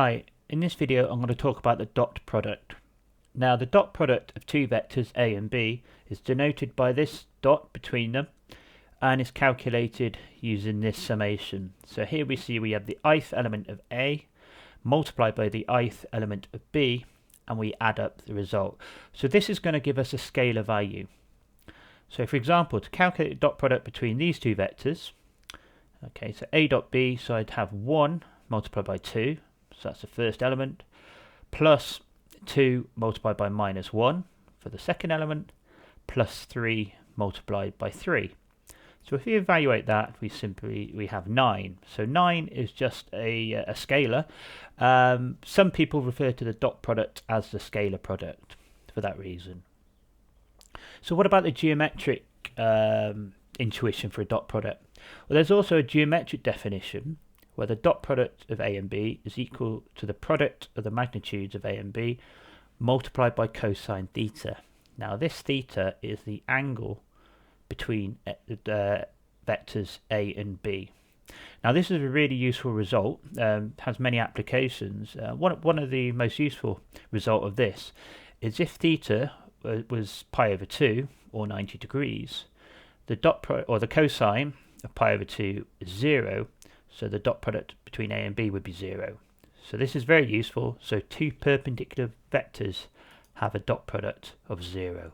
Hi, in this video I'm going to talk about the dot product. Now the dot product of two vectors a and b is denoted by this dot between them and is calculated using this summation. So here we have the ith element of a multiplied by the ith element of b, and we add up the result. So this is going to give us a scalar value. So for example, to calculate the dot product between these two vectors, okay, so a dot b, so I'd have 1 multiplied by 2, so that's the first element, plus 2 multiplied by minus 1 for the second element, plus 3 multiplied by 3. So if we evaluate that, we have 9. So 9 is just a scalar. Some people refer to the dot product as the scalar product for that reason. So what about the geometric intuition for a dot product? Well, there's also a geometric definition where the dot product of a and b is equal to the product of the magnitudes of a and b multiplied by cosine theta. Now this theta is the angle between the vectors a and b. Now this is a really useful result, has many applications. One of the most useful result of this is if theta was pi over 2 or 90 degrees, the the cosine of pi over 2 is 0, so the dot product between a and b would be 0. So this is very useful. So two perpendicular vectors have a dot product of 0.